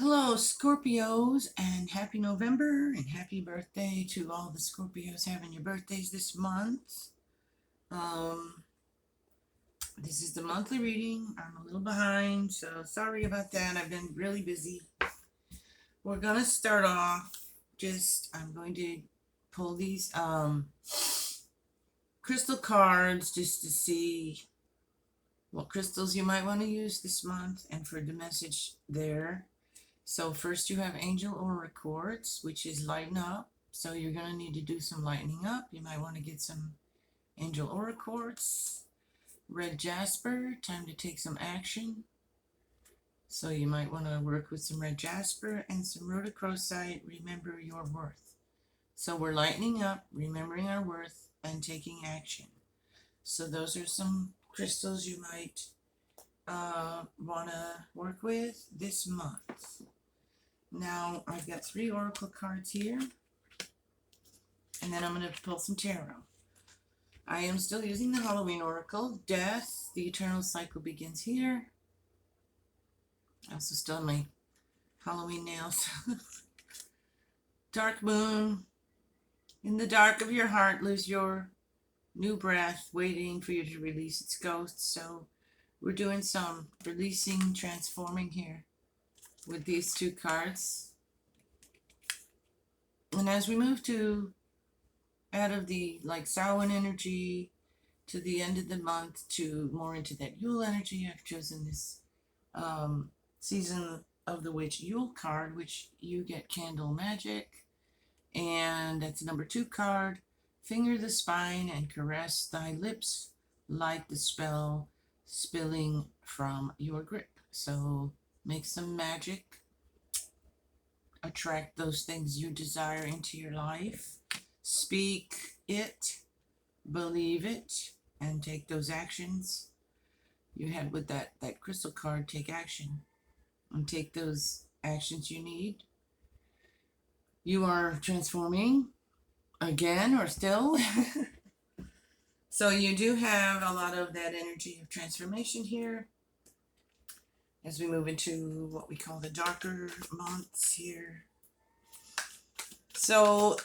Hello, Scorpios, and happy November and happy birthday to all the Scorpios having your birthdays this month. Um, this is the monthly reading. I'm a little behind, so sorry about that. I've been really busy. We're gonna start off. I'm going to pull these crystal cards just to see what crystals you might want to use this month and for the message there. So first you have angel aura quartz, which is lighten up. So you're going to need to do some lightening up. You might want to get some angel aura quartz. Red jasper, time to take some action. So you might want to work with some red jasper and some rhodochrosite. Remember your worth. So we're lightening up, remembering our worth, and taking action. So those are some crystals you might want to work with this month. Now I've got 3 oracle cards here, and then I'm going to pull some tarot. I am still using the Halloween oracle. Death, the eternal cycle begins here. I also still have my Halloween nails. Dark moon, in the dark of your heart lives your new breath, waiting for you to release its ghost. So we're doing some releasing, transforming here with these 2 cards. And as we move to out of the like Samhain energy to the end of the month to more into that Yule energy, I've chosen this season of the witch Yule card, which you get candle magic, and that's the number 2 card. Finger the spine and caress thy lips, like the spell spilling from your grip. So make some magic, attract those things you desire into your life, speak it, believe it, and take those actions. You had with that crystal card, take action, and take those actions you need. You are transforming again or still. So you do have a lot of that energy of transformation here as we move into what we call the darker months here. So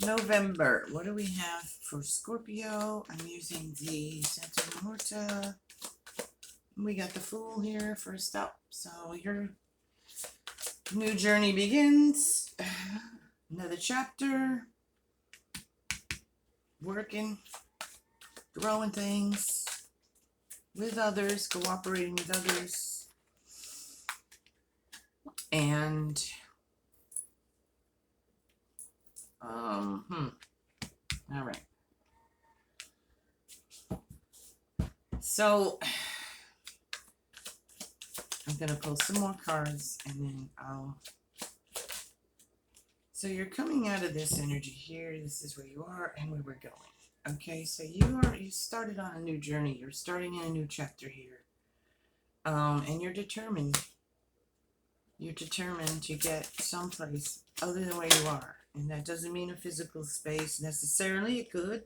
November, what do we have for Scorpio? I'm using the Santa Muerta. We got the Fool here first up. So your new journey begins. Another chapter. Working, growing things with others, cooperating with others. And all right. So I'm gonna pull some more cards and then so you're coming out of this energy here. This is where you are and where we're going. Okay, so you started on a new journey. You're starting in a new chapter here. And you're determined. You're determined to get someplace other than where you are. And that doesn't mean a physical space necessarily. It could,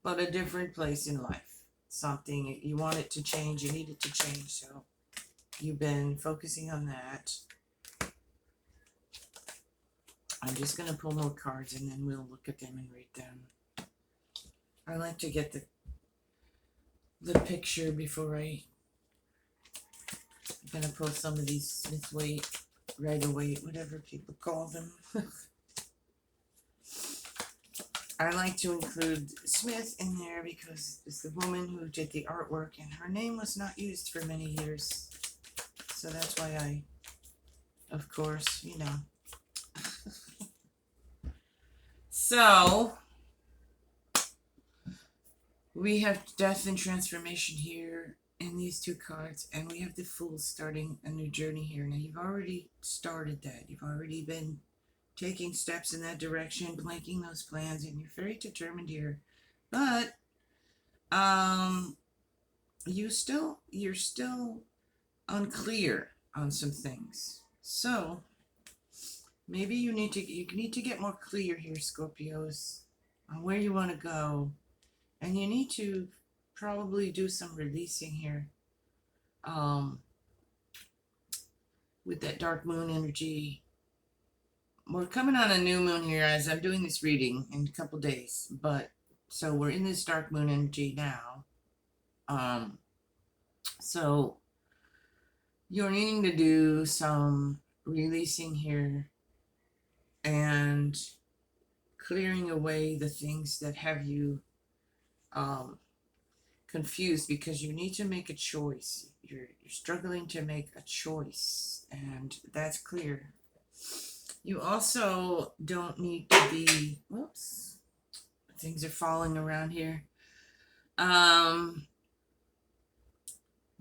but a different place in life. Something you want it to change, you need it to change. So you've been focusing on that. I'm just going to pull more cards and then we'll look at them and read them. I like to get the picture before I'm going to pull some of these Smith weight, Rider weight, whatever people call them. I like to include Smith in there because it's the woman who did the artwork and her name was not used for many years. So that's why I, of course, So, we have death and transformation here in these 2 cards, and we have the Fool starting a new journey here. Now, you've already started that. You've already been taking steps in that direction, blanking those plans, and you're very determined here. But, you're still unclear on some things. So, maybe you need to get more clear here, Scorpios, on where you want to go. And you need to probably do some releasing here. with that dark moon energy. We're coming on a new moon here as I'm doing this reading in a couple days, but so we're in this dark moon energy now. Um, so you're needing to do some releasing here and clearing away the things that have you um, confused, because you need to make a choice. You're struggling to make a choice, and that's clear. You also don't need to be, whoops, things are falling around here.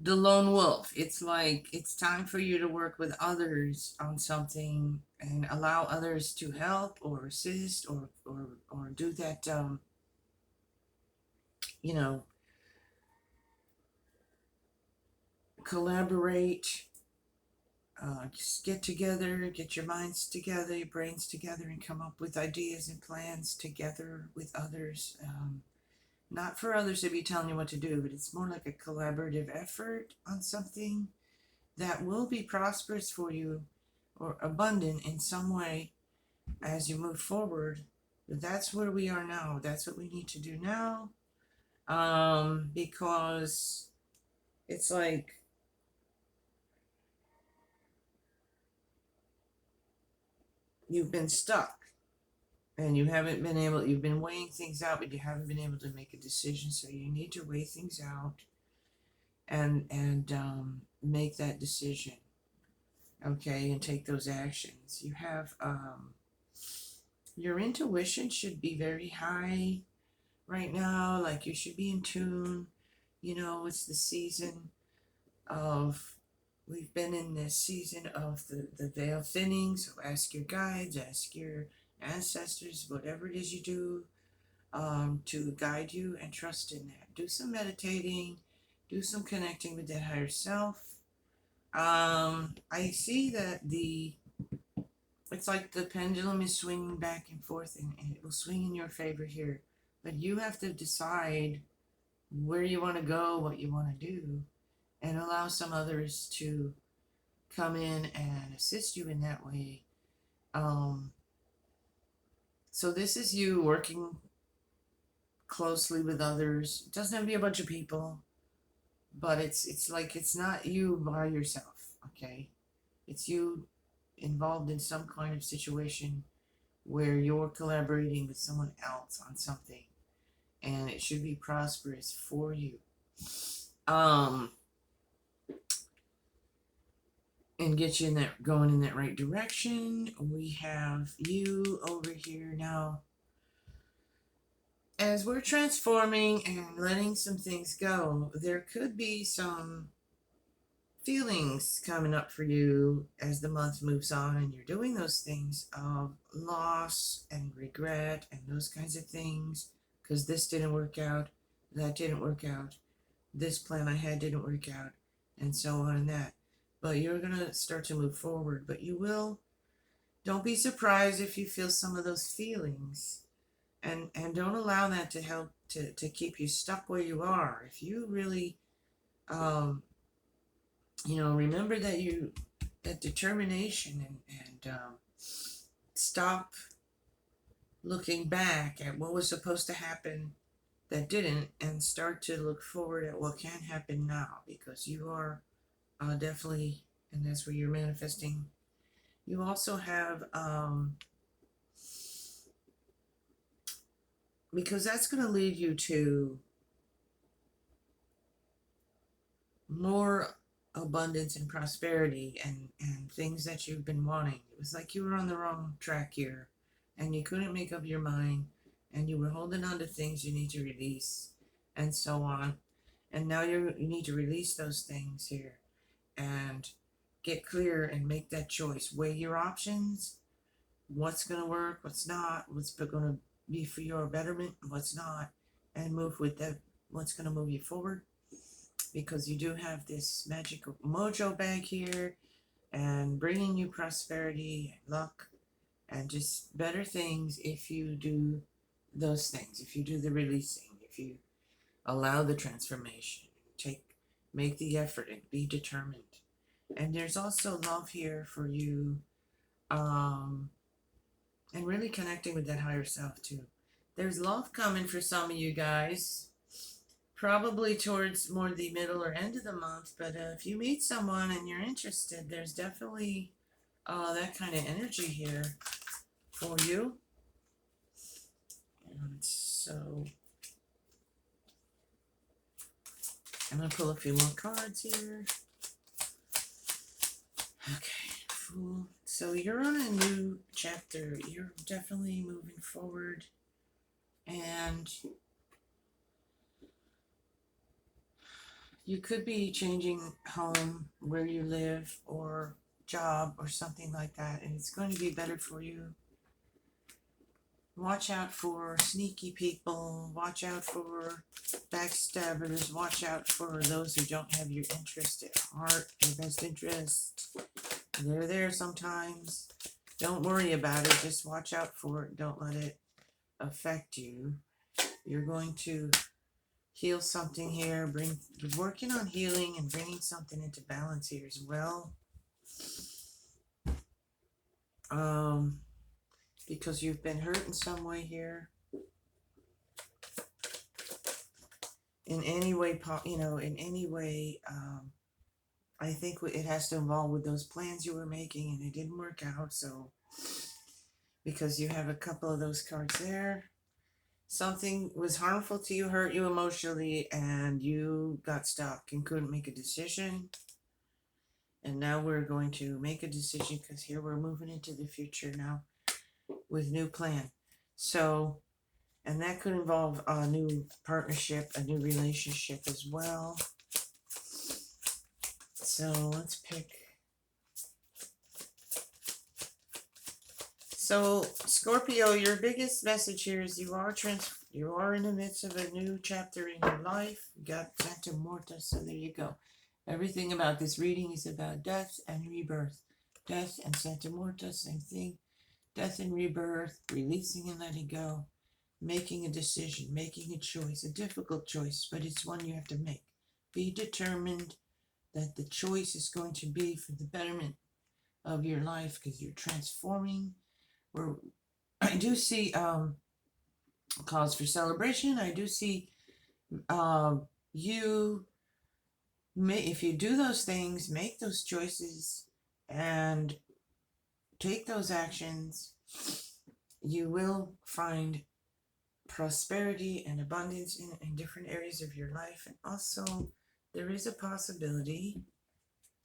The lone wolf. It's like it's time for you to work with others on something and allow others to help or assist or do that. You know, collaborate. Just get together, get your minds together, your brains together, and come up with ideas and plans together with others. Not for others to be telling you what to do, but it's more like a collaborative effort on something that will be prosperous for you or abundant in some way as you move forward. But that's where we are now. That's what we need to do now. Because it's like you've been stuck and you've been weighing things out, but you haven't been able to make a decision. So you need to weigh things out and make that decision. Okay, and take those actions. You have your intuition should be very high right now. Like you should be in tune. You know, it's the season of, we've been in this season of the veil thinning. So ask your guides, ask your ancestors, whatever it is you do, to guide you, and trust in that. Do some meditating, do some connecting with that higher self. I see that it's like the pendulum is swinging back and forth, and it will swing in your favor here. But you have to decide where you want to go, what you want to do, and allow some others to come in and assist you in that way. So this is you working closely with others. It doesn't have to be a bunch of people, but it's like it's not you by yourself, okay? It's you involved in some kind of situation where you're collaborating with someone else on something, and it should be prosperous for you. And get you in that, going in that right direction. We have you over here now. As we're transforming and letting some things go, there could be some feelings coming up for you as the month moves on and you're doing those things of loss and regret and those kinds of things, because this didn't work out, that didn't work out, this plan I had didn't work out, and so on and that. But you're going to start to move forward, but you will. Don't be surprised if you feel some of those feelings, and don't allow that to help to keep you stuck where you are. If you really remember that determination, and stop looking back at what was supposed to happen that didn't, and start to look forward at what can happen now, because you are definitely, and that's where you're manifesting. You also have because that's going to lead you to more abundance and prosperity and things that you've been wanting. It was like you were on the wrong track here and you couldn't make up your mind, and you were holding on to things you need to release and so on. And now you need to release those things here and get clear and make that choice. Weigh your options. What's going to work, what's not, what's going to be for your betterment, what's not, and move with that. What's going to move you forward, because you do have this magical mojo bag here and bringing you prosperity and luck and just better things if you do those things, if you do the releasing, if you allow the transformation, make the effort and be determined And there's also love here for you, and really connecting with that higher self too. There's love coming for some of you guys, probably towards more the middle or end of the month. But if you meet someone and you're interested, there's definitely that kind of energy here for you. And so I'm going to pull a few more cards here. Okay, Fool. So you're on a new chapter. You're definitely moving forward. And you could be changing home, where you live, or job, or something like that. And it's going to be better for you. Watch out for sneaky people. Watch out for backstabbers. Watch out for those who don't have your interest at heart, your best interest. They're there sometimes. Don't worry about it. Just watch out for it. Don't let it affect you. You're going to heal something here. You're working on healing and bringing something into balance here as well. Because you've been hurt in some way here. In any way, in any way, I think it has to involve with those plans you were making and it didn't work out. So, because you have a couple of those cards there, something was harmful to you, hurt you emotionally, and you got stuck and couldn't make a decision. And now we're going to make a decision because here we're moving into the future now with new plan. So, and that could involve a new partnership, a new relationship as well. So let's pick. So Scorpio, your biggest message here is you are in the midst of a new chapter in your life. You got Santa Morta, so there you go. Everything about this reading is about death and rebirth. Death and Santa Morta, same thing. Death and rebirth, releasing and letting go, making a decision, making a choice, a difficult choice, but it's one you have to make. Be determined that the choice is going to be for the betterment of your life because you're transforming. I do see cause for celebration. I do see you if you do those things, make those choices, and take those actions, you will find prosperity and abundance in different areas of your life. And also, there is a possibility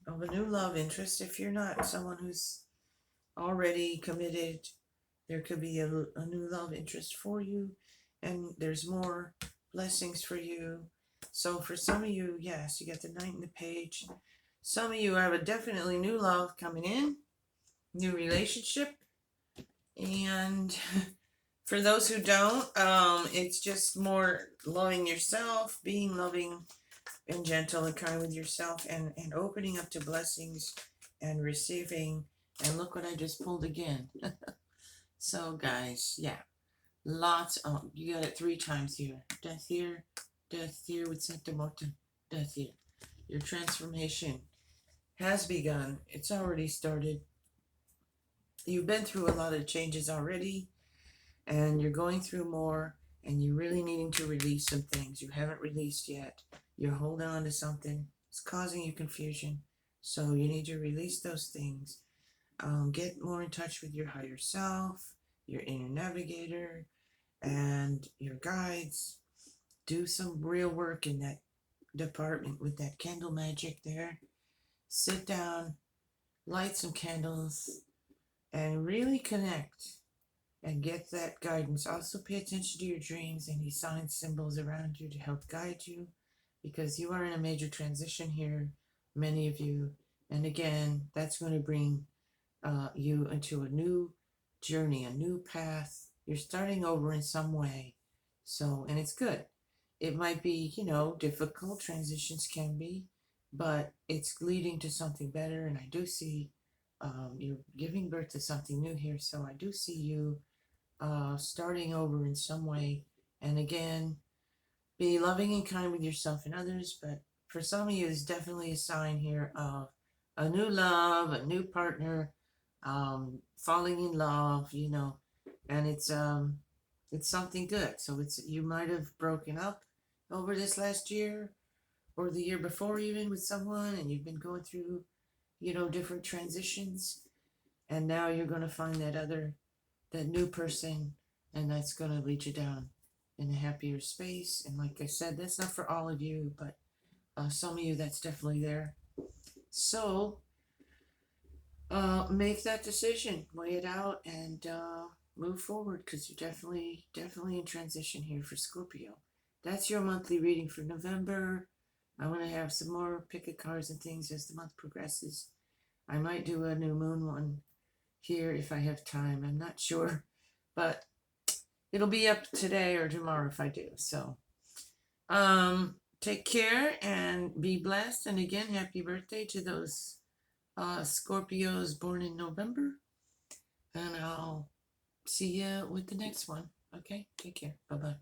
of a new love interest. If you're not someone who's already committed, there could be a new love interest for you, and there's more blessings for you. So for some of you, yes, you got the Knight in the Page. Some of you have a definitely new love coming in, new relationship. And for those who don't, it's just more loving yourself, being loving and gentle and kind with yourself, and opening up to blessings and receiving. And look what I just pulled again. So guys, yeah, lots of, you got it 3 times here. Death here with Santa Morta, death here. Your transformation has begun. It's already started. You've been through a lot of changes already, and you're going through more, and you're really needing to release some things you haven't released yet. You're holding on to something. It's causing you confusion. So you need to release those things. Get more in touch with your higher self, your inner navigator, and your guides. Do some real work in that department with that candle magic there. Sit down, light some candles, and really connect and get that guidance. Also pay attention to your dreams, any signs, symbols around you to help guide you, because you are in a major transition here, many of you. And again, that's going to bring you into a new journey, a new path. You're starting over in some way. So, and it's good. It might be, difficult. Transitions can be, but it's leading to something better. And I do see you're giving birth to something new here. So I do see you starting over in some way. And again, be loving and kind with yourself and others. But for some of you, it's definitely a sign here of a new love, a new partner, falling in love, and it's something good. So you might have broken up over this last year or the year before even with someone, and you've been going through, different transitions, and now you're going to find that new person, and that's going to lead you down in a happier space. And like I said, that's not for all of you, but some of you, that's definitely there. So make that decision, weigh it out, and move forward, because you're definitely in transition here for Scorpio. That's your monthly reading for November. I'm going to have some more pick of cards and things as the month progresses. I might do a new moon one here if I have time. I'm not sure, but it'll be up today or tomorrow if I do. So, take care and be blessed. And again, happy birthday to those Scorpios born in November. And I'll see you with the next one. Okay, take care. Bye bye.